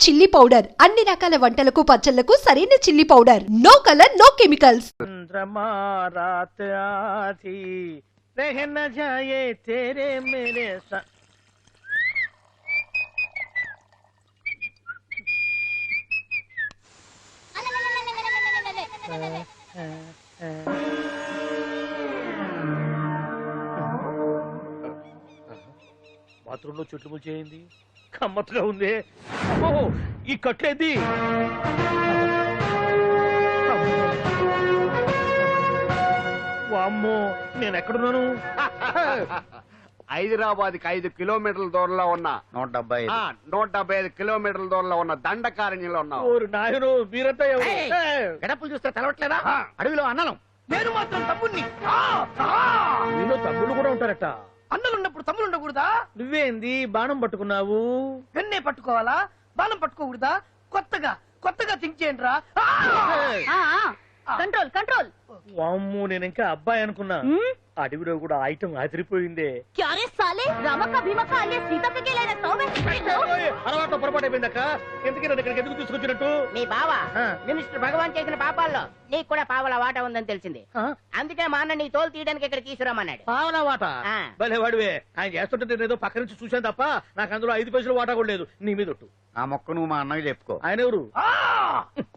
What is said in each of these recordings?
Chilli powder అన్ని రకాల వంటలకు పచ్చళ్లకు సరైన chilli powder. No colour no chemicals. रात आधी रह न जाए तेरे मेरे साथ. బాత్రూంలో చుట్టుములు చేయింది కమ్మత్తుగా ఉంది. ఈ కట్లేది వామ్మో నేను ఎక్కడున్నాను? హైదరాబాద్ కి 5 కిలోమీటర్ల దూరంలో ఉన్న 175 కిలోమీటర్ల దూరంలో ఉన్న దండకారణ్యంలో ఉన్నావు. నాయను మీరంతా గడపలు చూస్తే తెలవట్లేదా? అడవిలో అన్నలం. నేను మాత్రం తమ్ముణ్ణి. మీలో తమ్ముళ్ళు కూడా ఉంటారట. అన్నలున్నప్పుడు తమ్ముడు ఉండకూడదా? నువ్వేంది బాణం పట్టుకున్నావు? వెన్నే పట్టుకోవాలా, బాణం పట్టుకోకూడదా? కొత్తగా థింక్ చేయండి రా. Control control. వామ్మో నేను ఇంకా అబ్బాయి అనుకున్నా. అడవిలో కూడా ఐటమ్ అదిరిపోయిందే. క్యారే సాలే రామక్క భీమక్క అనే సీతమ్మకి లేన తోవే. అలవాటు పొరపాటు అయిపోయిందక్క. ఎందుకు నన్ను ఇక్కడికి ఎందుకు తీసుకొచ్చినట్టు? మీ బావ మినిస్టర్ భగవాన్ చేసిన పాపాల్లో నీకు కూడా పావల వాట ఉందని తెలిసింది. అందుకే మా అన్న నీ తోలు తీయడానికి ఇక్కడ తీసుకురామన్నాడు. పావలా వాట? భలే వాడివే. ఆయన చేస్తుంటే నేను ఏదో పక్క నుంచి చూశాను తప్ప నాకు అందులో 5 పైసలు వాటా కూడా లేదు. నీ మీద ఒట్టు. ఆ మొక్క నువ్వు మా అన్నకి చెప్పుకో. ఆయన ఎవరు?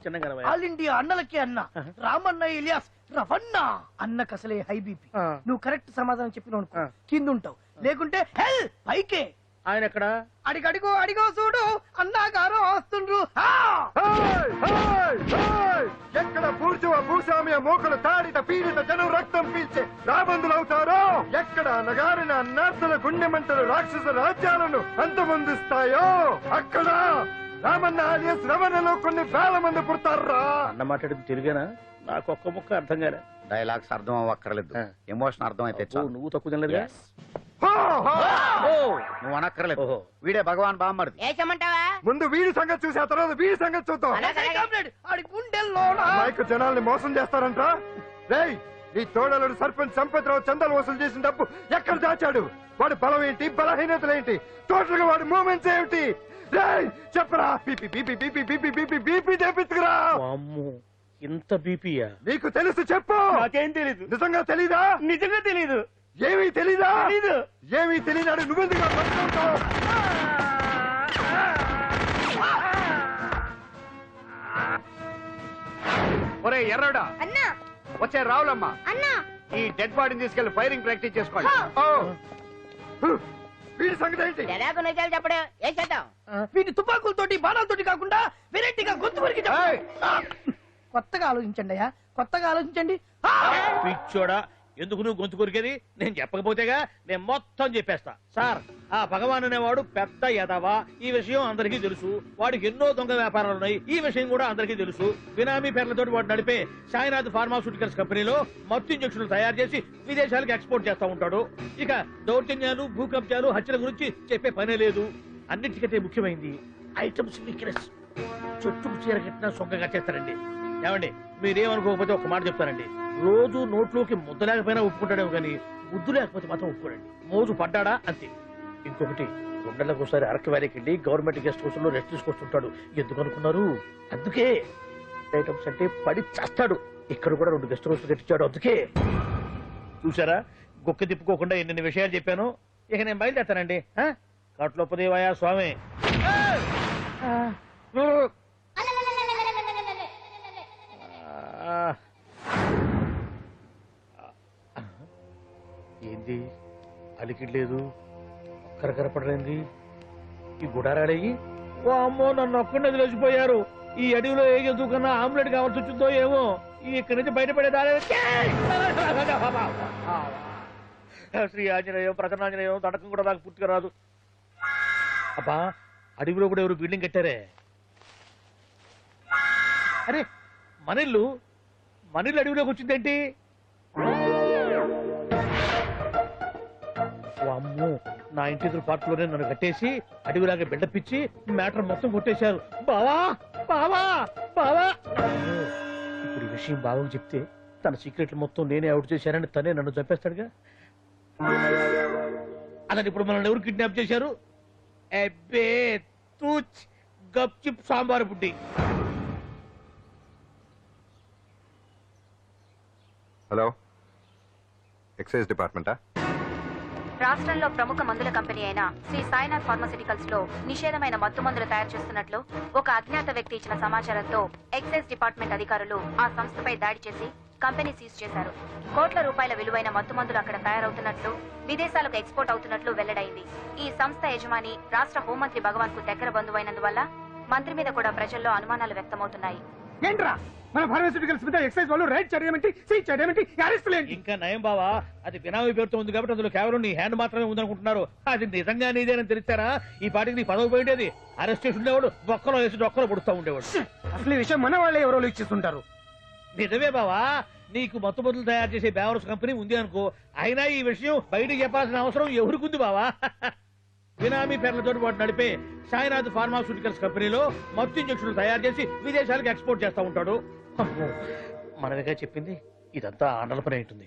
చిన్నగా ఆల్ ఇండియా అన్నలకి అన్న రామన్న ఇలియాస్ రవన్న. అన్నకు అసలే హై బీపీ. నువ్వు కరెక్ట్ సమాధానం చెప్పిన కింద ఉంటావు, లేకుంటే హెల్ పైకే. ఆయన ఎక్కడ? అడిగో చూడు అన్నగారు వస్తుండ్రు. ఎక్కడ భూస్వామ్య మోకలు తాడిత పీడిత జనం రక్తం పీల్చే రాబందులవుతారో, ఎక్కడ నగారిన నర్సుల గుండె మంటలు రాక్షస రాజ్యాలను అంతమొందిస్తాయో అక్కడ రామన్న ఆలియస్ రమణలో కొన్ని వేల మంది పుడతారా. అన్న మాట్లాడింది తిరిగానా? నాకు ఒక్క ముక్క అర్థం కాలే. డైలాగ్స్ అర్థం అవ్వక్కర్లేదు, ఎమోషన్ అర్థం అయితే నువ్వు తక్కువ తినలేదుగా? నువ్వు అనక్కర్లేదు. వీడే భగవాన్ బామ్మర్ది. ఏమంటావా? ముందు వీడి సంగతి చూసి ఆ తర్వాత వీడి సంగతి చూద్దాం. మైకు జనాల్ని మోసం చేస్తారంట. రేయ్, నీ తోడలుడు సర్పంచ్ సంపత్రావు చందాలు వసూలు చేసిన డబ్బు ఎక్కడ దాచాడు? వాడి బలం ఏంటి, బలహీనతలేంటి, టోటల్ గా వాడి మూమెంట్స్ ఏమిటి? రేయ్ చెప్పరా. BP BP BP BP BP BP తెప్పించుకురా. ఇంత బీపీయా? నీకు తెలుసు చెప్పు. నాకేం తెలీదు. నిజంగా తెలీదా? నిజంగా తెలీదు. ఏమీ తెలీదా? ఏమీ తెలియనాడు నువ్వెందుకు పట్టుకుంటావు? ఒరే ఎర్రడా, అన్నా వచ్చే రావులమ్మ, అన్నా ఈ డెడ్ బాడీని తీసుకెళ్లి ఫైరింగ్ ప్రాక్టీస్ చేసుకోండి. వీడి సంగతి ఏంటి? ఎలాగో నిజాలు చెప్పడు. ఏం చేద్దాం? వీటి తుపాకులతోటి బాణాలతోటి కాకుండా వెరైటీగా గొంతు వరకు కొత్తగా ఆలోచించండి అయ్యా, కొత్తగా ఆలోచించండి. పిచ్చోడా, ఎందుకు నువ్వు గొంతు కొరికేది? నేను చెప్పకపోతేగా నేను మొత్తం చెప్పేస్తా. సార్, ఆ భగవాన్ అనేవాడు పెద్ద యదవా. ఈ విషయం అందరికీ తెలుసు. వాడికి ఎన్నో దొంగ వ్యాపారాలు ఉన్నాయి. ఈ విషయం కూడా అందరికీ తెలుసు. బినామీ పేర్లతో వాడు నడిపే సాయినాథ్ ఫార్మాస్యూటికల్స్ కంపెనీలో మత్తు ఇంజక్షన్లు తయారు చేసి విదేశాలకు ఎక్స్పోర్ట్ చేస్తా ఉంటాడు. ఇక దౌర్జన్యాలు, భూకబ్జాలు, హత్యల గురించి చెప్పే పనే లేదు. అన్నిటికంటే ముఖ్యమైంది ఐటమ్స్ వీక్నెస్. చుట్టూ చీర కట్టినా సొంగగా చేస్తారండి. ఏమండి, మీరేమనుకోకపోతే ఒక మాట చెప్తానండి. రోజు నోట్లోకి ముద్ద లేకపోయినా ఒప్పుకుంటాడేమో కానీ ముద్దు లేకపోతే మాత్రం ఒప్పుకోడండి. మోజు పడ్డాడా అంతే. ఇంకొకటి, 2 నెలలకు ఒకసారి అరకు వ్యాలీకి వెళ్ళి గవర్నమెంట్ గెస్ట్ హౌస్ లో రెస్ట్ తీసుకొస్తుంటాడు. ఎందుకు అనుకున్నారు? అందుకే. ఐటమ్స్ అంటే పడి చేస్తాడు. ఇక్కడ కూడా 2 గెస్ట్ హౌస్ కట్టించాడు. అందుకే. చూసారా, గుక్క తిప్పుకోకుండా ఎన్ని విషయాలు చెప్పాను. ఇక నేను బయలుదేరుతానండి. కట్లోపదేవాయా స్వామి. ఏంది అలికిడ్లేదు, కరకరపడలేంది ఈ గుడారాడయ్యి? ఓ అమ్మో, నన్ను ఒక్కడిని వదిలేసిపోయారు. ఈ అడవిలో ఏ జంతువుకన్నా ఆమ్లెట్ కావాల్సి వచ్చిందో ఏమో. ఇక్కడి నుంచి బయటపడేదారే. శ్రీ ఆంజనేయం, ప్రసన్నాంజనేయం, తడకం కూడా నాకు పూర్తిగా రాదు. అబ్బా, అడవిలో కూడా ఎవరు బిల్డింగ్ కట్టారే? అరే, మనిల్లు అడవిలోకి వచ్చిందేంటి? అమ్మో, నా ఇంటి ఎదురు పార్ట్లోనే నన్ను కట్టేసి అడవిలాగా బిడ్డపిచ్చి మ్యాటర్ మొత్తం కొట్టేశారు. బావా బావా బావా. ఇప్పుడు ఈ విషయం బావకు చెప్తే తన సీక్రెట్లు మొత్తం నేనే అవుట్ చేశానని తనే నన్ను చంపేస్తాడుగా. అలాంటి ఇప్పుడు మనల్ని ఎవరు కిడ్నాప్ చేశారు? అబ్బే తూచ్, గప్చిప్ సాంబార్ బుడ్డి. హలో, ఎక్సైజ్ డిపార్ట్మెంటా? రాష్ట్రంలో ప్రముఖ మందుల కంపెనీ అయిన శ్రీ సాయినాథ్ ఫార్మాస్యూటికల్స్ లో నిషేధమైన మత్తు మందులు తయారు చేస్తున్నట్లు ఒక అజ్ఞాత వ్యక్తి ఇచ్చిన సమాచారంతో ఎక్సైజ్ డిపార్ట్మెంట్ అధికారులు ఆ సంస్థపై దాడి చేసి కంపెనీ సీజ్ చేశారు. కోట్ల రూపాయల విలువైన మత్తు మందులు అక్కడ తయారవుతున్నట్లు, విదేశాలకు ఎక్స్పోర్ట్ అవుతున్నట్లు వెల్లడైంది. ఈ సంస్థ యజమాని రాష్ట్ర హోంమంత్రి భగవాన్ కు దగ్గర బంధువైనందువల్ల మంత్రి మీద కూడా ప్రజల్లో అనుమానాలు వ్యక్తమవుతున్నాయి. ఏంట్రా మన ఫార్మాస్యూటికల్స్ మీద ఎక్సైజ్ వాళ్ళు రైడ్ చేయడమేంటి, సీజ్ చేయడమేంటి, అరెస్ట్ లేంటి? ఇంకా నయం బావా, అది బినామీ పేరుతో ఉంది కాబట్టి అందులో కేవలం నీ హ్యాండ్ మాత్రమే ఉందనుకుంటున్నారు. అది నిజంగా నీదేనని తెలిసారా ఈ పాటికి నీ పదవి పోయేది. అరెస్ట్ చేసి ఉండేవాడు, బొక్కలో వేసి డొక్కలో పుడుతూ ఉండేవాడు. అసలు ఈ విషయం మన వాళ్ళే ఎవరో ఇచ్చేస్తుంటారు. నిజమే బావా, నీకు మత్తు మందులు తయారు చేసే బేవర్స్ కంపెనీ ఉంది అనుకో, అయినా ఈ విషయం బయటకు చెప్పాల్సిన అవసరం ఎవరికుంది బావా? బినామీ పేర్లతో వాడు నడిపే సాయినాథ్ ఫార్మాస్యూటికల్స్ కంపెనీలో మత్తు ఇంజక్షన్లు తయారు చేసి విదేశాలకు ఎక్స్పోర్ట్ చేస్తూ ఉంటాడు. అమ్మో, మనమేగా చెప్పింది, ఇదంతా ఆండల పని ఉంటుంది.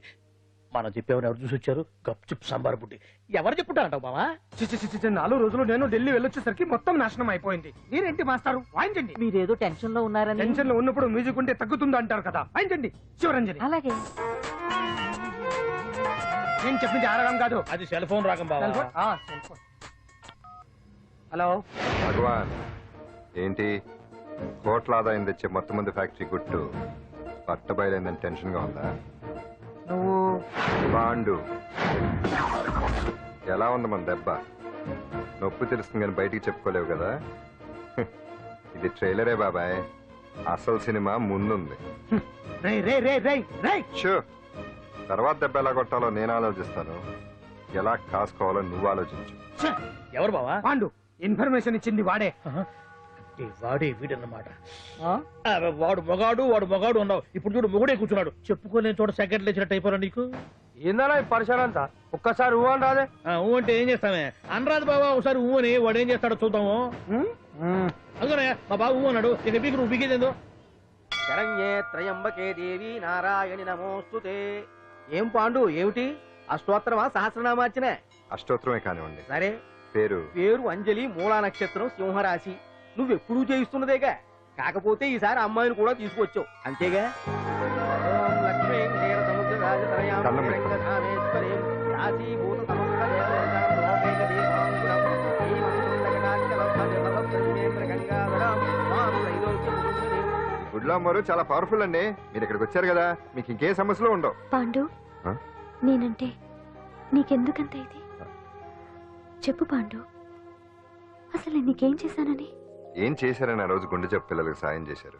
మనం చెప్పేవని ఎవరు చూసి వచ్చారు? గప్చుప్ సాంబార్ బుడ్డి. ఎవరు చెప్పుంటా అంటావు బావా? 4 రోజులు నేను ఢిల్లీ వెళ్ళొచ్చేసరికి మొత్తం నాశనం అయిపోయింది. మీరేంటి మాస్టారు, వాయించండి. మీరేదో టెన్షన్ లో ఉన్నారని. టెన్షన్ లో ఉన్నప్పుడు మ్యూజిక్ ఉంటే తగ్గుతుంది అంటారు కదా, వాయించండి. శివరంజని, అలాగే. నేను చెప్పింది ఆరడం కాదు. అది సెల్ ఫోన్ రాగం బావా. Cell phone. హలో భగవాన్, ఏంటి కోట్ల ఆదాయం తెచ్చే మొత్తం మంది ఫ్యాక్టరీ గుట్టు పట్టబయలైందని టెన్షన్ గా ఉందా? నువ్వు బాండు, ఎలా ఉంది మన దెబ్బ? నొప్పి తెలుస్తుంది కానీ బయటికి చెప్పుకోలేవు కదా. ఇది ట్రైలరే బాబాయ్, అసలు సినిమా ముందుంది. రే రే రే రే రే షూ, తర్వాత దెబ్బ ఎలా కొట్టాలో నేను ఆలోచిస్తాను, ఎలా కాసుకోవాలో నువ్వు ఆలోచించు. ఎవరు బావా? పాండు, ఇన్ఫర్మేషన్ ఇచ్చింది వాడే. వాడే వీడన్నమాట. వాడు మొగాడు అన్నావు, ఇప్పుడు చూడు మొగుడే కూర్చున్నాడు. చెప్పుకోలేని చోట సెకండ్ లేచినట్టు అయిపోరా నీకు. ఏందన్నా ఈ పరిసరం అంతా? ఒక్కసారి ఊ అని రాదే. ఊ అంటే ఏం చేస్తామే? అనరాదు బాబా, ఒకసారి ఊ అని. వాడు ఏం చేస్తాడో చూద్దాము. అందుకనే మా బాబు ఊ అన్నాడు, ఇక బీకి నువ్వు బీకేదేందో. శరణ్యే త్రయంబకే దేవి నారాయణి నమోస్తుతే. ఏం పాండు, ఏమిటి అష్టోత్తరమా సహస్రనామార్చన? అష్టోత్తరమే కానివ్వండి. సరే, పేరు పేరు అంజలి, మూలా నక్షత్రం, సింహరాశి. నువ్వెప్పుడూ చేయిస్తున్నదేగా, కాకపోతే ఈసారి అమ్మాయిని కూడా తీసుకొచ్చావు అంతేగా. ఓం లక్ష్మీం క్షీరసముద్రరాజతనయాం దండం పెట్టు. రంగధామేశ్వరీం రాశీభూత సమస్త దేవతాం లోకైక దీపాంకురం శ్రీమంతులకటాక్షలం భజనవప్రతినేత్ర గంగాధరాం మాం త్రైలోక్యముకుంజనీం. గుడ్లా అమ్మారు చాలా పవర్ఫుల్ అండి. మీరు ఇక్కడికి వచ్చారు కదా, మీకు ఇంకే సమస్యలు ఉండవు. పాండు, ఆ? నేనంటే నీకెందుకంత ఇది? చెప్పు పాండు, అసలు నేను నీకేం చేశానని? ఏం చేశారని ఆ రోజు గుండె చెప్పు పిల్లలకు సాయం చేశారు.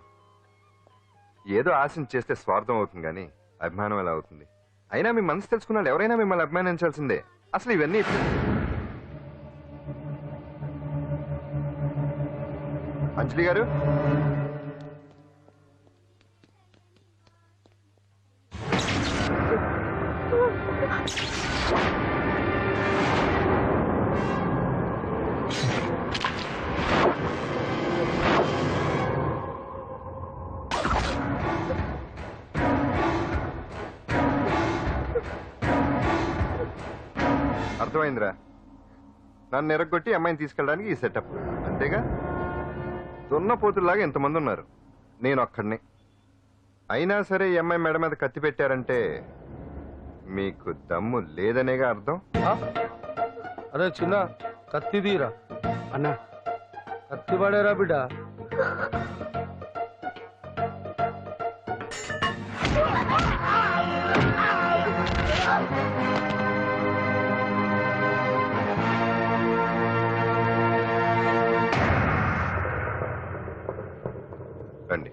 ఏదో ఆశించి చేస్తే స్వార్థం అవుతుంది కానీ అభిమానం ఎలా అవుతుంది? అయినా మీ మనసు తెలుసుకున్న ఎవరైనా మిమ్మల్ని అభిమానించాల్సిందే. అసలు ఇవన్నీ అంజలి గారు, అర్థమైందిరా? నన్ను ఎరగొట్టి అమ్మాయిని తీసుకెళ్ళడానికి ఈ సెటప్ అంతేగా? దున్నపోతుల్లాగా ఎంతమంది ఉన్నారు, నేను ఒక్కడిని. అయినా సరే ఈ అమ్మాయి మెడ మీద కత్తి పెట్టారంటే మీకు దమ్ము లేదనేగా అర్థం. అరే చిన్న కత్తి తీరా అన్న, కత్తి పడేరా బిడ్డ. రండి.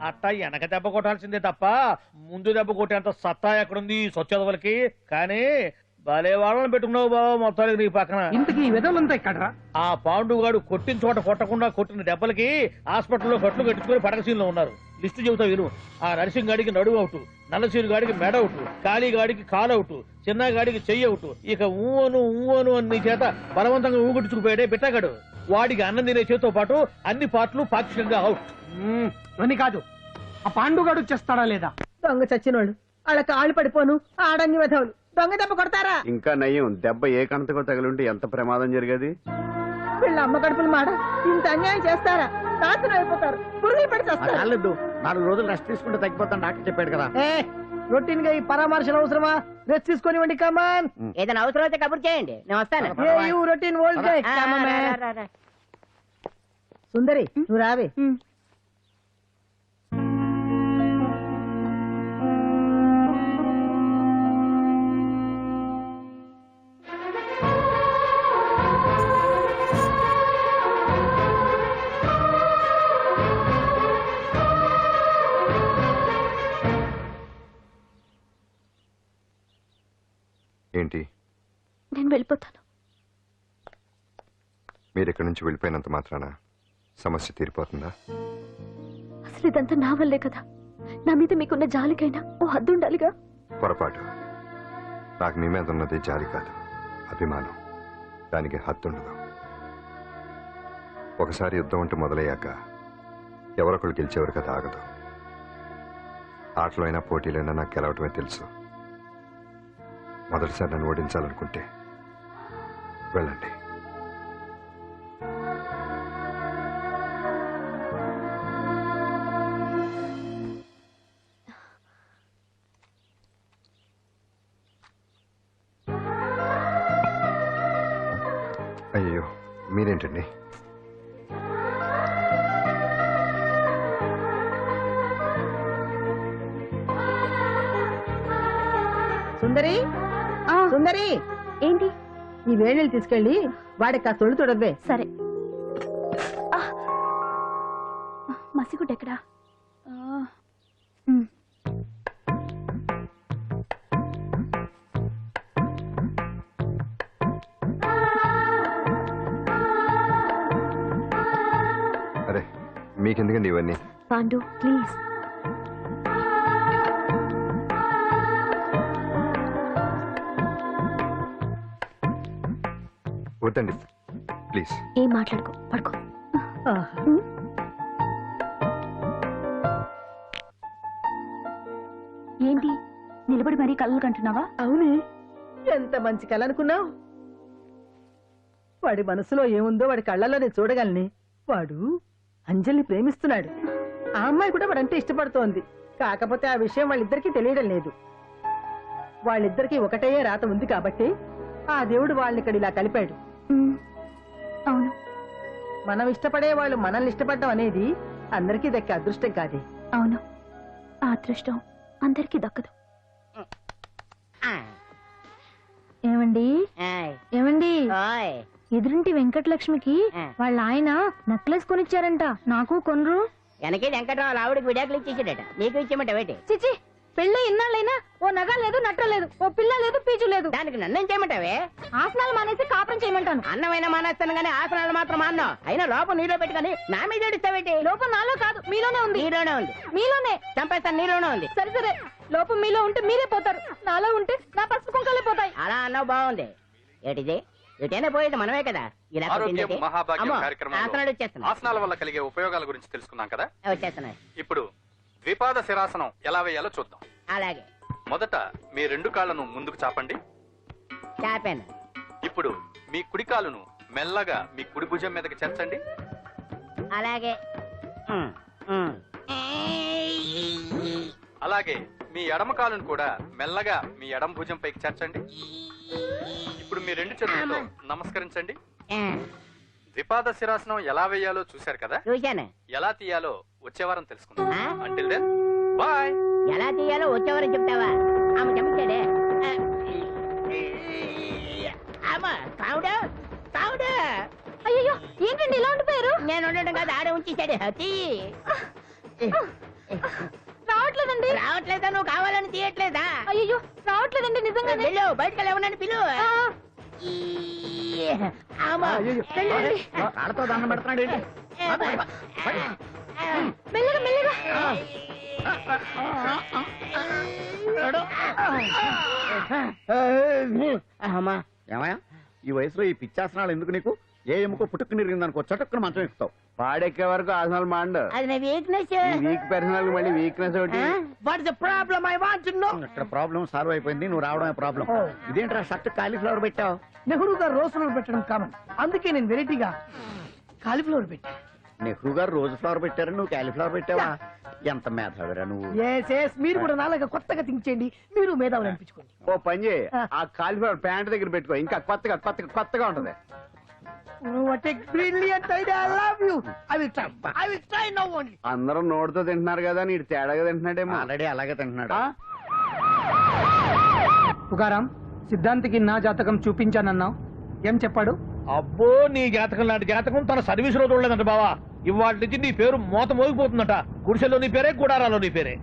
అట్ట వెనక దెబ్బ కొట్టాల్సిందే తప్ప ముందు దెబ్బ కొట్టేంత సత్తా ఎక్కడుంది సొచ్చదవలకి. కానీ భలే వాళ్ళని పెట్టుకున్నావు బాబు మొత్తానికి నీ పక్కన. ఇంతకీ ఈ విధంగా ఇక్కడ ఆ పాండుగాడు కొట్టిన చోట కొట్టకుండా కొట్టిన దెబ్బలకి హాస్పిటల్లో కట్లు కట్టించుకుని పడకసీన్లో ఉన్నారు. లిస్టు చెబుతా విను. ఆ నరసింగ్ గాడికి నడువు అవుట్, నల్లసీరు గాడికి మెడ అవుట్, కాళీ గాడికి కాలు అవుట్, చిన్న గాడికి చెయ్యి అవుట్. ఇక ఊవను ఊవను అని నీ చేత బలవంతంగా ఊగుట్టుకుపోయాడే బిట్టగాడు. వాడికి అన్నం తినే చేతితో పాటు అన్ని పాటలు పాక్షికంగా అవుట్. అని కాదు, ఆ పాండుగాడు చేస్తాడా లేదా? దొంగ చచ్చినోళ్ళు వాళ్ళ కాళ్ళు పడిపోను ఆడన్ని విధవులు దొంగ దెబ్బ కొడతారా? ఇంకా నయ్యం, దెబ్బ ఏ కంతకో తగిలింటే ఎంత ప్రమాదం జరిగేది. వీళ్ళ అమ్మ కడుపులు మాట ఇంత అన్యాయం చేస్తారా? నాశనం అయిపోతారు, పురుగులు పడి చేస్తారు. 4 రోజులు రెస్ట్ తీసుకుంటే తగ్గిపోతాను డాక్టర్ చెప్పాడు కదా. రొటీన్ గా ఈ పరామర్శలు అవసరమా? రెస్ట్ తీసుకొని కమాన్. ఏదైనా అవసరం అయితే కబుర్ చేయండి, నేను వస్తాను. రొటీన్ ఓల్డ్ సుందరి నువ్వు రావే. ఏంటి నేను వెళ్ళిపోతాను. మీరు ఇక్కడి నుంచి వెళ్ళిపోయినంత మాత్రాన సమస్య తీరిపోతుందా? అసలు ఇదంతా నా వల్లే కదా. నా మీద మీకున్న జాలికైనా ఓ హద్దు ఉండాలిగా. పొరపాటు. నాకు మీ మీద ఉన్నది జాలి కాదు, అభిమానం. దానికి హద్దుండదు. ఒకసారి యుద్ధం అంటూ మొదలయ్యాక ఎవరొకరు గెలిచేవారు కదా ఆగదు. ఆటలో అయినా పోటీలైనా నాకు గెలవటమే తెలుసు. మొదటిసారి నన్ను ఓడించాలనుకుంటే వెళ్ళండి. అయ్యో మీరేంటండి? సుందరి సుందరి, ఏంటి? ఈ వేణీలు తీసుకెళ్ళి వాడికి కాస్త ఒళ్ళు తొడవే. సరే. మసిగుడ్డ ఎక్కడా? అరే మీకెందుకండి ఇవన్నీ? పాండు ప్లీజ్. వద్దండి ప్లీజ్. ఏం మాట్లాడుకో, పడుకో. ఏంటి నిలబడి మరీ కళ్ళు కంటున్నావా? అవునే, ఎంత మంచి కళ అనుకున్నావు. వాడి మనసులో ఏముందో వాడి కళ్ళల్లో నేను చూడగలని. వాడు అంజలిని ప్రేమిస్తున్నాడు. ఆ అమ్మాయి కూడా వాడంటే ఇష్టపడుతోంది. కాకపోతే ఆ విషయం వాళ్ళిద్దరికీ తెలియడం లేదు. వాళ్ళిద్దరికీ ఒకటే రాత ఉంది కాబట్టి ఆ దేవుడు వాళ్ళని ఇక్కడ ఇలా కలిపాడు. అవును, మనం ఇష్టపడే వాళ్ళు మనల్ని ఇష్టపడడం అనేది అందరికీ దక్కే అదృష్టం కాదే. అవును, ఆ అదృష్టం అందరికీ దక్కదు. ఏమండి ఏమండి, ఎదురింటి వెంకటలక్ష్మికి వాళ్ళ ఆయన నెక్లెస్ కొనిచ్చారంట. నాకు కొనరు? వెనకే వెంకట్రావు ఆవిడకి విడాకులు ఇచ్చేసాడట, నీకు ఇచ్చేమంటావేటి? చిచి, పెళ్ళి ఇన్నాళ్ళైనా ఓ నగ లేదు, నట్ట లేదు, ఓ పిల్ల లేదు, పీచు లేదు. దానికి నన్నేం చేయమంటావే? ఆసనాలు మానేసి కాపురం చేయమంటాను. అన్నమైనా మానేస్తాను గానీ ఆసనాలు మాత్రం అన్నావు. అయినా లోపం నీలో పెట్టుకుని నా మీద ఏడుస్తావేటి? లోపం నాలో కాదు, మీలోనే ఉంది. నీలోనే ఉంది. మీలోనే చంపేస్తాను, నీలోనే ఉంది. సరే సరే, లోపం మీలో ఉంటే మీరే పోతారు, నాలో ఉంటే నా పసుపు కుంకాలే పోతాయి. అలా అన్నావు, బాగుంది. ఏటిది? ఎటైనా పోయేది మనమే కదా. ఇలా ఆరోగ్యం మహాభాగ్యం అమ్మో, కార్యక్రమంలో ఆసనాలు వచ్చేస్తున్నాయి. ఆసనాల వల్ల కలిగే ఉపయోగాల గురించి తెలుసుకున్నాం కదా. వచ్చేస్తున్నాయి. ఇప్పుడు ద్విపాద శిరాసనం ఎలా వేయాలో చూద్దాం. అలాగే మొదట మీ 2 కాళ్ళను ముందుకు చాపండి. చాపాను. ఇప్పుడు మీ కుడి కాలును మెల్లగా మీ కుడి భుజం మీదకి చేర్చండి. అలాగే అలాగే మీ ఎడమ కాలును కూడా మెల్లగా మీ ఎడమ భుజం పైకి చేర్చండి. ఇప్పుడు మీ 2 చేతులతో నమస్కరించండి. ద్విపాద శిరాసనం ఎలా వేయాలో చూశారు కదా. చూశాను. ఎలా తీయాలో వచ్చే వారం తెలుసుకుందాం. Until then bye. ఎలా తీయాలో వచ్చేవారని చెప్తావా? ఆమె చెప్తాడే. అమ్మ కావుడా కావుడా ఏంటండి ఇలా ఉండిపోయారు? నేను ఉండడం కాదు, ఆడే ఉంచేసాడు. రావట్లేదండి. రావట్లేదా? నువ్వు కావాలని తీయట్లేదా? అయ్యో రావట్లేదండి నిజంగానే. వెళ్ళు, బయటకు వెళ్ళమని పిలు. ఆడతో దండం పెడుతున్నాడు ఏంటి? మెల్లగా మెల్లగా. ఏమయ్యా ఈ వయసులో ఈ పిచ్చాసనాలు ఎందుకు నీకు? ఏ ఎముకో పుట్టుకు నిరిగిందనుకో చటుక్కున మంచం ఎక్కుతావు. పాడెక్కే వరకు ఆసనాలు మాండు. అది నా వీక్నెస్. వీక్ పర్సనల్ మళ్ళీ వీక్నెస్ ఒకటి. What's the problem? I want to know. ఇక్కడ ప్రాబ్లం సాల్వ్ అయిపోయింది, నువ్వు రావడమే ప్రాబ్లం. ఇదేంట్రా షర్ట్ కాలీఫ్లవర్ పెట్టావు? నెహ్రూ గారు రోజ్ ఫ్లవర్ పెట్టడం కామన్, అందుకే నేను వెరైటీగా కాలీఫ్లవర్ పెట్టా. నెహ్రూ గారు రోజు ఫ్లవర్ పెట్టారు, నువ్వు కాలీఫ్లవర్ పెట్టావా? ఎంత మేధావిరా నువ్వు. మీరు కూడా నాలాగా కొత్తగా థింక్ చేయండి, మీరు మేధావులు అనిపించుకోండి. ఓ పని చేయి, ఆ కాలిఫ్లవర్ ప్యాంట్ దగ్గర పెట్టుకో, ఇంకా కొత్తగా ఉంటది. అందరూ నోటితో తింటున్నారు కదా, నీడు తేడాగా తింటున్నాడేమో. ఆల్రెడీ అలాగే తింటున్నాడు. పుగారాం, సిద్ధాంతికి నా జాతకం చూపించానన్నావు, ఏం చెప్పాడు? అబ్బో, నీ జాతకం లాంటి జాతకం తన సర్వీస్ లో చూడలేదంట బావా. ఇవాళ నుంచి నీ పేరు మోత మోగిపోతుందట. గుడిసెలో నీ పేరే, గుడారాలో నీ పేరే.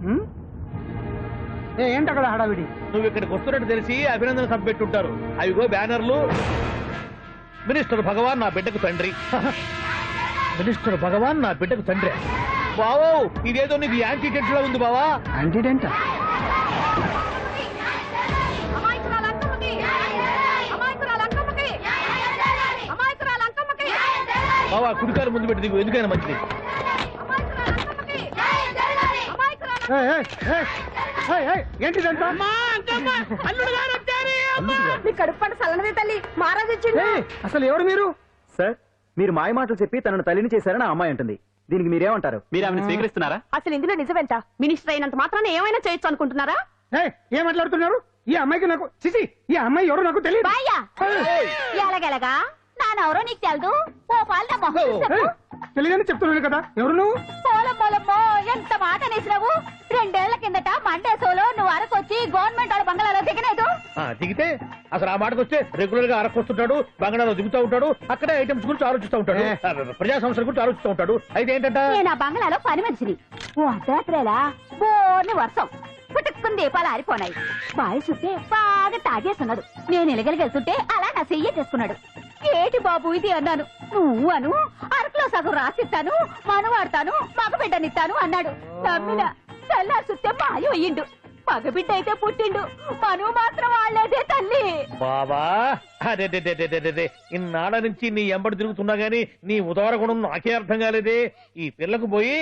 ఏంటి అక్కడ హడావిడి? నువ్వు ఇక్కడికి వస్తున్నట్టు తెలిసి అభినందన సభ పెట్టుంటారు. అవిగో బ్యానర్లు. మినిస్టర్ భగవాన్ నా బిడ్డకు తండ్రి. మినిస్టర్ భగవాన్ నా బిడ్డకు తండ్రి. బావో, ఇదేదో నీకు యాంటీడెంట్ లా ఉంది బావా. యాంటీడెంట్? బావా, కుడికారు ముందు పెట్టి దిగు, ఎందుకైనా మంచిది. ఏంటిదంతా? మీ కడుపు పంట సల్లనదే తల్లి, మహారాజు ఇచ్చిండు. అసలు ఎవరు మీరు? సార్, మీరు మాయ మాటలు చెప్పి తనను తల్లిని చేశారని ఆ అమ్మాయి అంటుంది. దీనికి మీరేమంటారు? మీరు ఆమెను స్వీకరిస్తున్నారా? అసలు ఇందులో నిజమేంట? మినిస్టర్ అయినంత మాత్రాన ఏమైనా చేయొచ్చు అనుకుంటున్నారా? ఏం మాట్లాడుతున్నారు? ఈ అమ్మాయికి నాకు చిసి, ఈ అమ్మాయి ఎవరు నాకు తెలియదు. ఎలాగెలగా నానెవరో నీకు తెలదు. ఓ పాల తెలియదని చెప్తున్నాను కదా, ఎవరు నువ్వు? పోలమ్మో, ఎంత మాట అనేసినావు. 2 ఏళ్ల కిందట మండే సోలో నువ్వు అరకొచ్చి గవర్నమెంట్ వాళ్ళ బంగాళాలో దిగలేదు. దిగితే అసలు ఆ మాటకు వస్తే రెగ్యులర్ గా అరకొస్తుంటాడు, బంగాళాలో దిగుతూ ఉంటాడు, అక్కడే ఐటమ్స్ గురించి ఆలోచిస్తూ ఉంటాడు, ప్రజా సంస్థల గురించి ఆలోచిస్తూ ఉంటాడు. అయితే ఏంటంట, నేను ఆ బంగాళాలో పని మనిషిని. ఓ అర్ధరాత్రేలా బోర్ని వర్షం పుట్టుకుని దీపాలు ఆరిపోనాయి. బాయ్ చూస్తే బాగా తాగేస్తున్నాడు. నేను ఎలగలిగెళ్తుంటే అలా నా చెయ్యి చేసుకున్నాడు. ఏటి బాబు ఇది అన్నాను. నువ్వు అను, అరకులో సగం రాసిస్తాను, మనవాడతాను, మగబిడ్డనిస్తాను అన్నాడు. నమ్మిన తెల్లారి చూస్తే మాయ అయ్యిండు. మగబిడ్డ అయితే పుట్టిండు, మనువు మాత్రం వాళ్ళేదే తల్లి. బాబా అదే ఇన్నాళ్ళ నుంచి నీ ఎంబడి తిరుగుతున్నా గానీ నీ ఉదార గుణం నాకే అర్థం కాలేదే. ఈ పిల్లకు పోయి